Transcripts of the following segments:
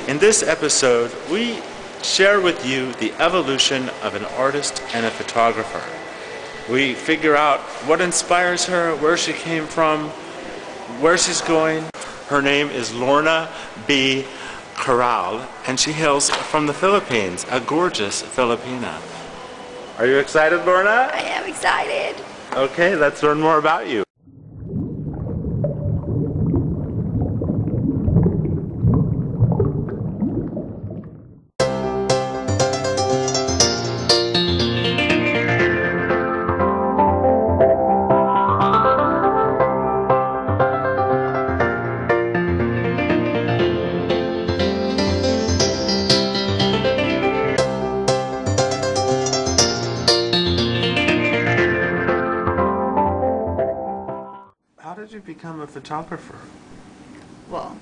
In this episode, we share with you the evolution of an artist and a photographer. We figure out what inspires her, where she came from, where she's going. Her name is Lorna B, and she hails from the Philippines, a gorgeous Filipina. Are you excited, Lorna? I am excited. Okay, let's learn more about you. How did you become a photographer? Well,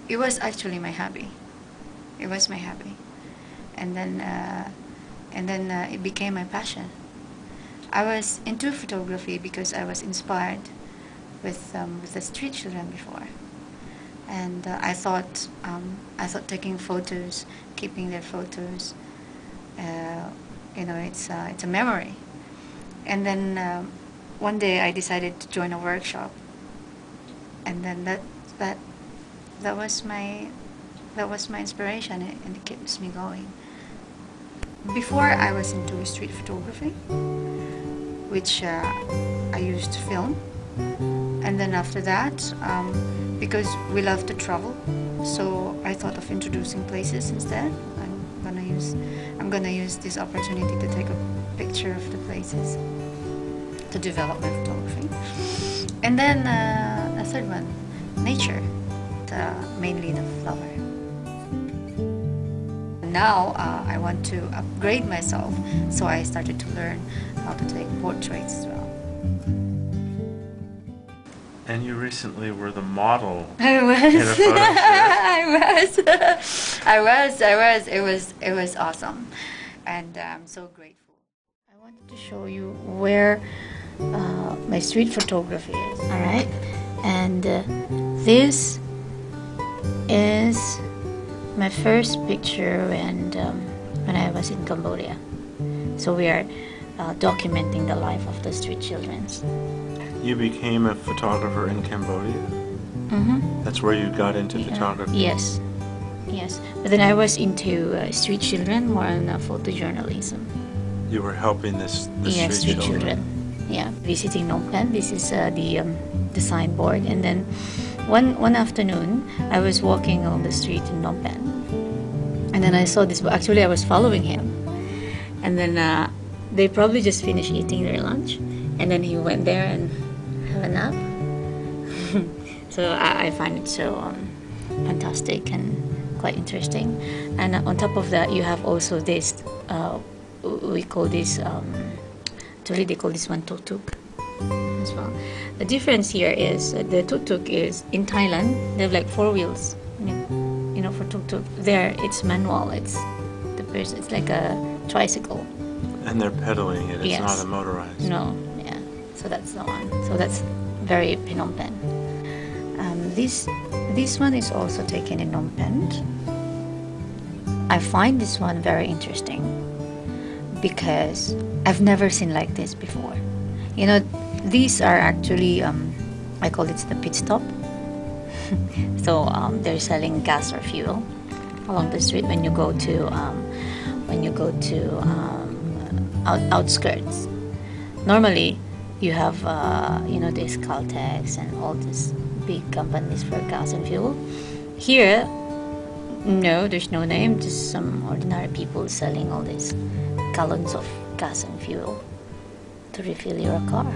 it was actually my hobby. It was my hobby, and then it became my passion. I was into photography because I was inspired with the street children before, and I thought taking photos, keeping their photos, it's a memory. And then one day I decided to join a workshop, and then that was my inspiration, and it keeps me going. Before, I was into street photography, which I used to film, and then after that, because we love to travel, so I thought of introducing places instead. I'm gonna use this opportunity to take a picture of the places to develop my photography. And then a third one, nature, mainly the flower. Now I want to upgrade myself, so I started to learn how to take portraits as well. And you recently were the model I was. in a photo shoot. I was. It was awesome, and I'm so grateful. I wanted to show you where my street photography is. All right, and this is my first picture, and when I was in Cambodia. So we are documenting the life of the street children. You became a photographer in Cambodia? Mm-hmm. That's where you got into photography? Yes. But then I was into street children, more on photojournalism. You were helping the street children. Yeah, visiting Phnom Penh. This is the signboard. And then one afternoon, I was walking on the street in Phnom Penh, and then I saw this. Actually, I was following him, and then they probably just finished eating their lunch, and then he went there and have a nap. So I find it so fantastic and quite interesting. And on top of that, you have also this. We call this. Actually, they call this one tuk-tuk as well. The difference here is the tuk-tuk is in Thailand. They have like 4 wheels. For tuk-tuk. There, it's manual. It's like a tricycle. And they're pedaling it. It's yes. not a motorized. No, yeah. So that's the one. So that's very Phnom Penh. This one is also taken in Phnom Penh. I find this one very interesting because I've never seen like this before. These are actually I call it the pit stop. So they're selling gas or fuel along the street when you go to outskirts. Normally, you have these Caltex and all these big companies for gas and fuel. Here, no, there's no name. Just some ordinary people selling all these gallons of gas and fuel to refill your car.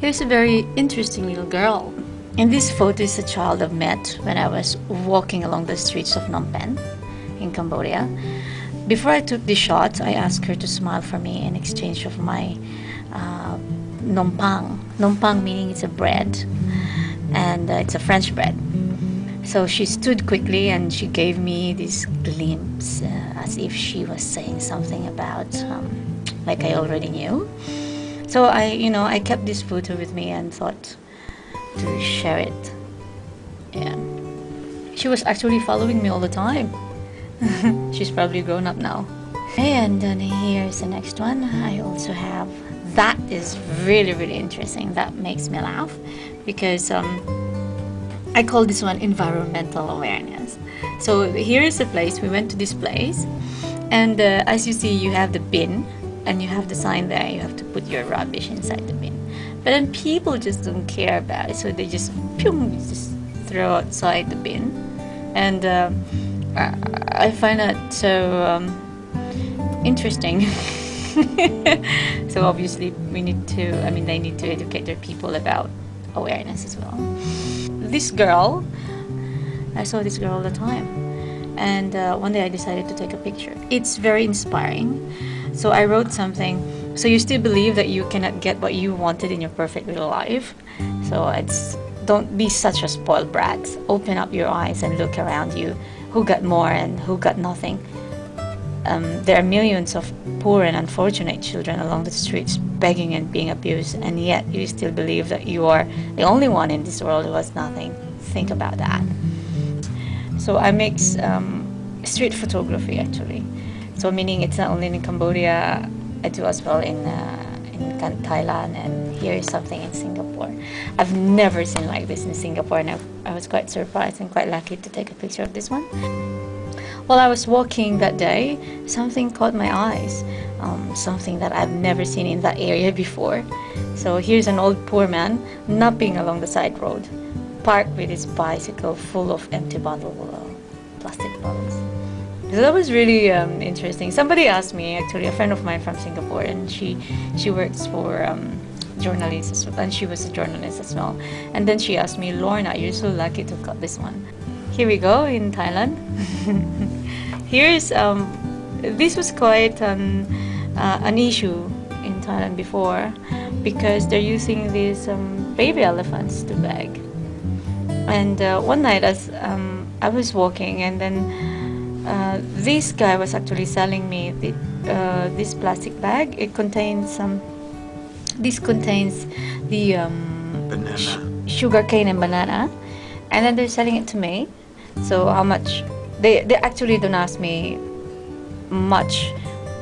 Here's a very interesting little girl. In this photo is a child I've met when I was walking along the streets of Phnom Penh in Cambodia. Before I took the shot, I asked her to smile for me in exchange of my nompang. Nompang meaning it's a bread, and it's a French bread. So she stood quickly and she gave me this glimpse as if she was saying something about like I already knew. So I kept this photo with me and thought to share it. Yeah. She was actually following me all the time. She's probably grown up now. And then here's the next one. I also have, that is really, really interesting. That makes me laugh because I call this one environmental awareness. So here is the place. We went to this place, and as you see, you have the bin, and you have the sign there. You have to put your rubbish inside the bin. But then people just don't care about it, so they just throw outside the bin. And I find that so interesting. So obviously we need to, they need to educate their people about awareness as well. This girl, I saw this girl all the time, and one day I decided to take a picture. It's very inspiring. So I wrote something. So you still believe that you cannot get what you wanted in your perfect little life. So don't be such a spoiled brat. Open up your eyes and look around you. Who got more and who got nothing? There are millions of poor and unfortunate children along the streets begging and being abused, and yet you still believe that you are the only one in this world who has nothing. Think about that. So I mix street photography actually. So meaning it's not only in Cambodia, I do as well in Thailand, and here is something in Singapore. I've never seen like this in Singapore, and I was quite surprised and quite lucky to take a picture of this one. While I was walking that day, something caught my eyes, something that I've never seen in that area before. So here's an old poor man napping along the side road, parked with his bicycle full of empty plastic bottles. So that was really interesting. Somebody asked me, actually, a friend of mine from Singapore, and she works for journalists, and she was a journalist as well. And then she asked me, Lorna, you're so lucky to cut this one. Here we go in Thailand. Here's this was quite an issue in Thailand before, because they're using these baby elephants to beg. And one night, as I was walking, and then this guy was actually selling me this plastic bag. It contains this contains the sugar cane and banana, and then they're selling it to me. So how much? They actually don't ask me much.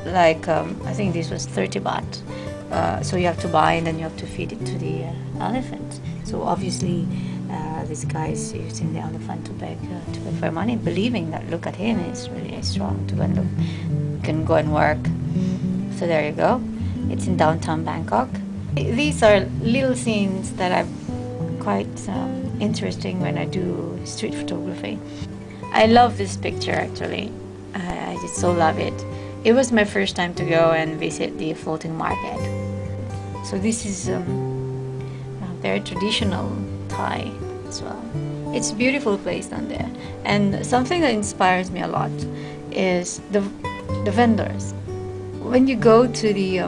Like I think this was 30 baht. So you have to buy, and then you have to feed it to the elephant. So obviously this guy is using the elephant to beg for money, believing that, look at him, he's really strong to go and can go and work. So there you go. It's in downtown Bangkok. These are little scenes that are quite interesting when I do street photography. I love this picture actually. I just so love it. It was my first time to go and visit the floating market. So this is a very traditional Thai as well. It's a beautiful place down there. And something that inspires me a lot is the vendors. When you go to the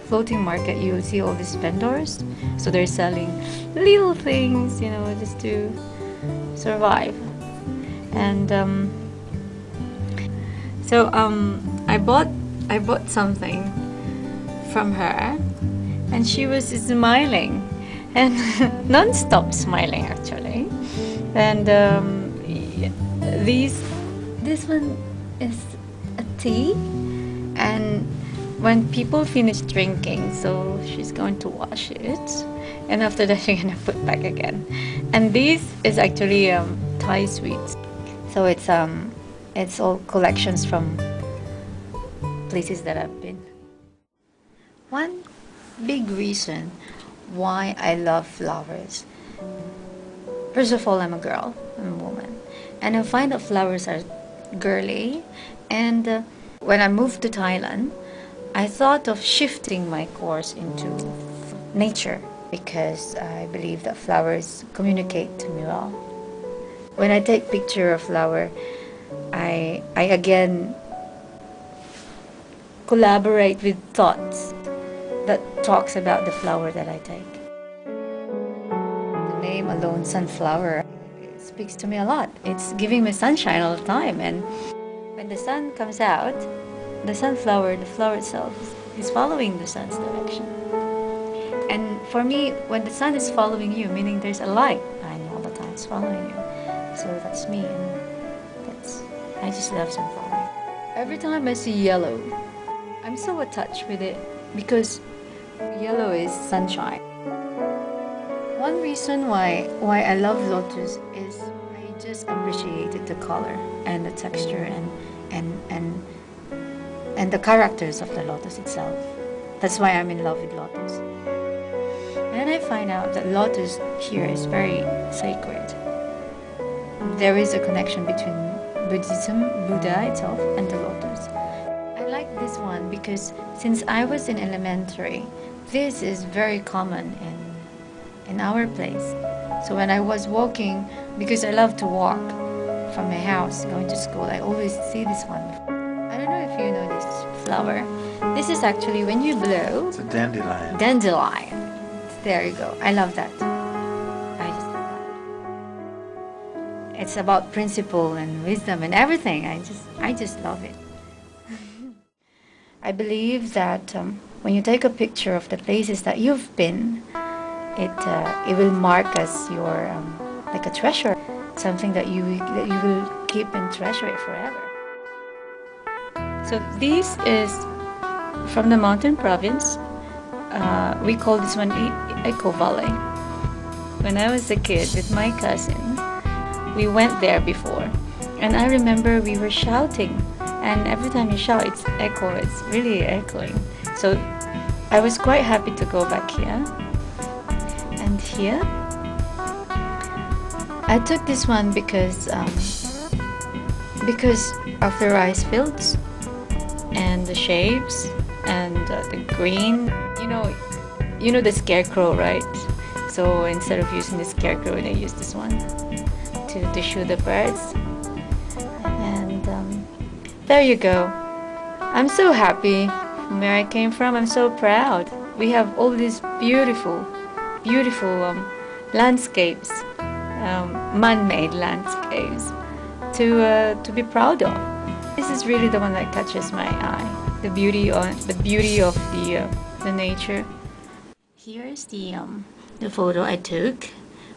floating market, you will see all these vendors. So they're selling little things, you know, just to survive. And I bought something from her, and she was smiling, and non-stop smiling actually. And this one is a tea, and when people finish drinking, so she's going to wash it, and after that she's gonna put back again. And this is actually Thai sweets. So it's all collections from places that I've been. One big reason why I love flowers. First of all, I'm a girl, I'm a woman, and I find that flowers are girly. And when I moved to Thailand, I thought of shifting my course into nature, because I believe that flowers communicate to me well. When I take picture of flower, I again collaborate with thoughts that talks about the flower that I take. The name alone, sunflower, it speaks to me a lot. It's giving me sunshine all the time, and when the sun comes out, the sunflower, the flower itself, is following the sun's direction. And for me, when the sun is following you, meaning there's a light behind all the time, it's following you. So that's me. I just love sunflower. Every time I see yellow, I'm so attached with it because yellow is sunshine. One reason why I love lotus is I just appreciated the color and the texture and the characters of the lotus itself. That's why I'm in love with lotus. And I find out that lotus here is very sacred. There is a connection between Buddhism, Buddha itself, and the lotus. I like this one because since I was in elementary, this is very common in our place. So when I was walking, because I love to walk from my house going to school, I always see this one. I don't know if you know this flower. This is actually when you blow. It's a dandelion. Dandelion. There you go. I love that. I just love that. It's about principle and wisdom and everything. I just love it. I believe that when you take a picture of the places that you've been, it will mark as your like a treasure, something that you will keep and treasure it forever. So this is from the mountain province. We call this one Eco Valley. When I was a kid with my cousin, we went there before, and I remember we were shouting, and every time you shout, it's really echoing. So I was quite happy to go back here. And here, I took this one because of the rice fields and the shapes and the green. You know the scarecrow, right? So instead of using the scarecrow, they use this one to shoot the birds. And there you go. I'm so happy from where I came from. I'm so proud. We have all these beautiful landscapes, man-made landscapes to be proud of. This is really the one that catches my eye. The beauty of the nature. Here's the photo I took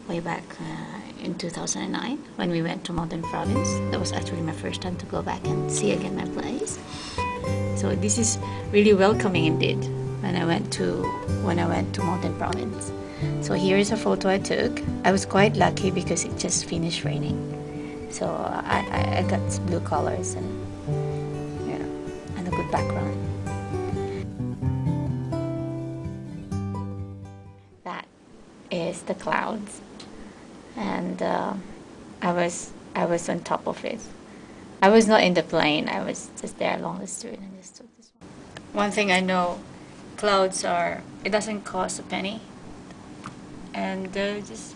way back in 2009 when we went to Mountain Province. That was actually my first time to go back and see again my place. So this is really welcoming indeed when I went to Mountain Province. So here is a photo I took. I was quite lucky because it just finished raining. So I got blue colors and a good background. That is the clouds, and I was on top of it. I was not in the plane. I was just there along the street and just took this one. One thing I know, clouds it doesn't cost a penny, and they're just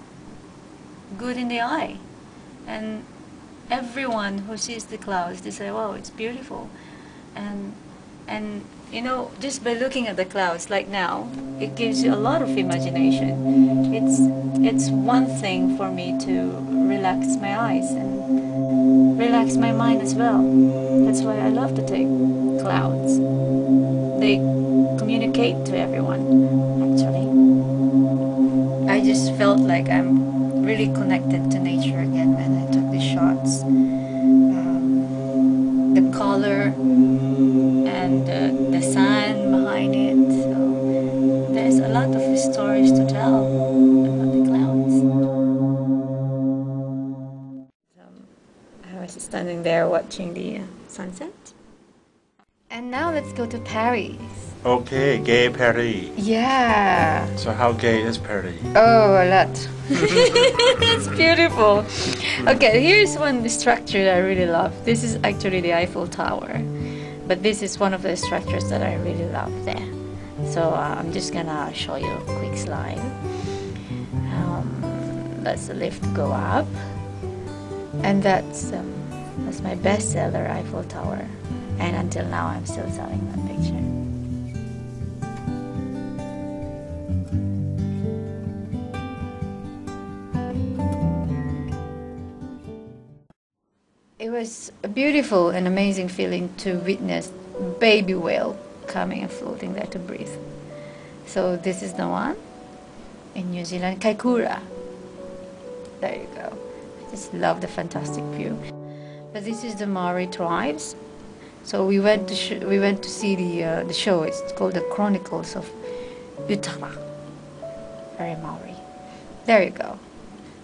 good in the eye. And everyone who sees the clouds, they say, "Wow, it's beautiful." And just by looking at the clouds like now, it gives you a lot of imagination. It's one thing for me to relax my eyes and relax my mind as well. That's why I love to take clouds. They communicate to everyone, actually. I just felt like I'm really connected to nature again when I took these shots. The color and the sun behind it. So there's a lot of stories to tell about the clouds. I was standing there watching the sunset. And now let's go to Paris. Okay, gay Paris. Yeah. So how gay is Paris? Oh, a lot. It's beautiful. Okay, here's one structure that I really love. This is actually the Eiffel Tower, but this is one of the structures that I really love there. So I'm just gonna show you a quick slide. Let's the lift go up, and that's my bestseller Eiffel Tower, and until now I'm still selling that picture. It was a beautiful and amazing feeling to witness baby whale coming and floating there to breathe. So this is the one in New Zealand, Kaikoura. There you go. I just love the fantastic view. But this is the Maori tribes. So we went to see the show. It's called the Chronicles of Utara. Very Maori. There you go.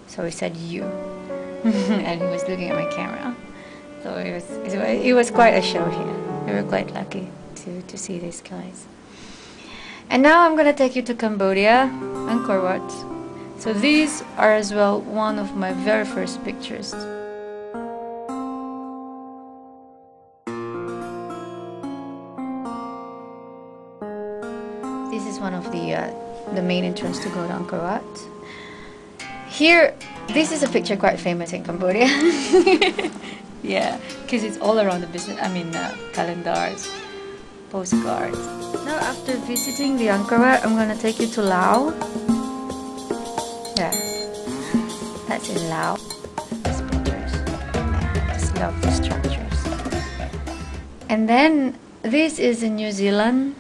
So he said you, and he was looking at my camera. So it was quite a show here. We were quite lucky to see these guys. And now I'm gonna take you to Cambodia, Angkor Wat. So these are as well one of my very first pictures. This is one of the main entrance to go to Angkor Wat. Here, this is a picture quite famous in Cambodia. Yeah, because it's all around the business. I mean, calendars, postcards. Now, after visiting the Angkor Wat, I'm gonna take you to Laos. Yeah, that's in Laos. These pictures. Yeah, I just love the structures. And then this is in New Zealand.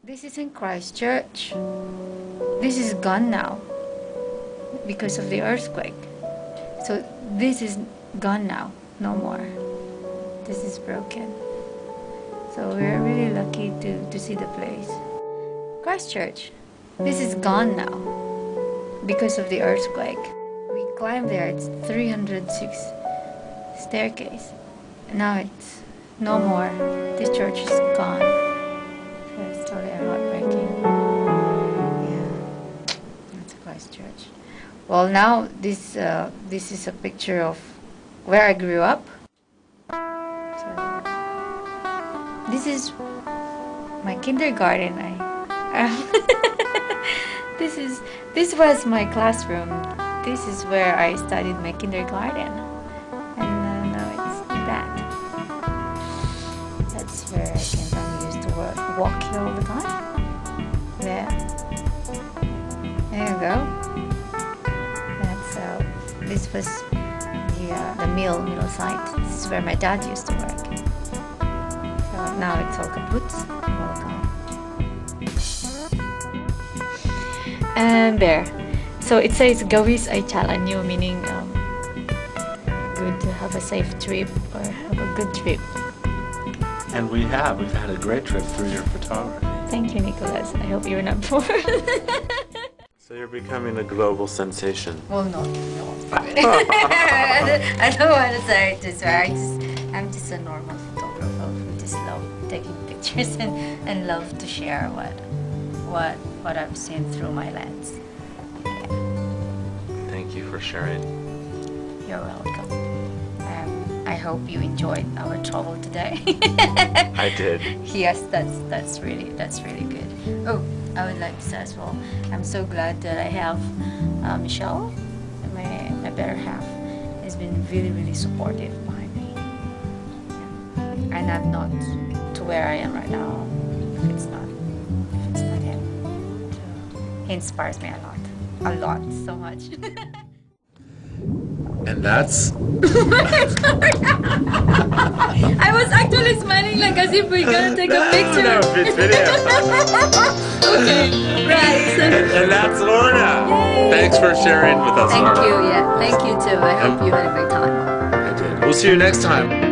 This is in Christchurch. This is gone now because of the earthquake. So this is gone now, no more. This is broken. So we're really lucky to see the place. Christchurch. This is gone now because of the earthquake. We climbed there, it's 306 staircase. Now it's no more. This church is gone. So it's totally heartbreaking. Yeah, that's Christchurch. Well, now this is a picture of where I grew up. So this is my kindergarten. This was my classroom. This is where I studied my kindergarten, and now it's that. That's where I came from. We used to walk here all the time. There. There you go. That's this was the mill site. This is where my dad used to work. So now it's all kaput. And there. So it says Gawis ay Chalanyo, meaning good to have a safe trip or have a good trip. And we've had a great trip through your photography. Thank you, Nicholas. I hope you're not bored. So you're becoming a global sensation. Well, no. I don't want to say it this way. I'm just a normal photographer who just love taking pictures and love to share what I've seen through my lens. Yeah. Thank you for sharing. You're welcome. I hope you enjoyed our travel today. I did. Yes, that's really good. Oh, I would like to say as well, I'm so glad that I have Michelle, my better half, has been really supportive behind me. Yeah. And I'm not to where I am right now if it's not him. So, he inspires me a lot, so much. And that's... I was actually smiling like as if we're gonna take a picture. No, it's video. Okay, right. And that's Lorna. Yay. Thanks for sharing with us, Thank Lorna. you, yeah. Thank you too. I hope you had a great time. I did. We'll see you next time.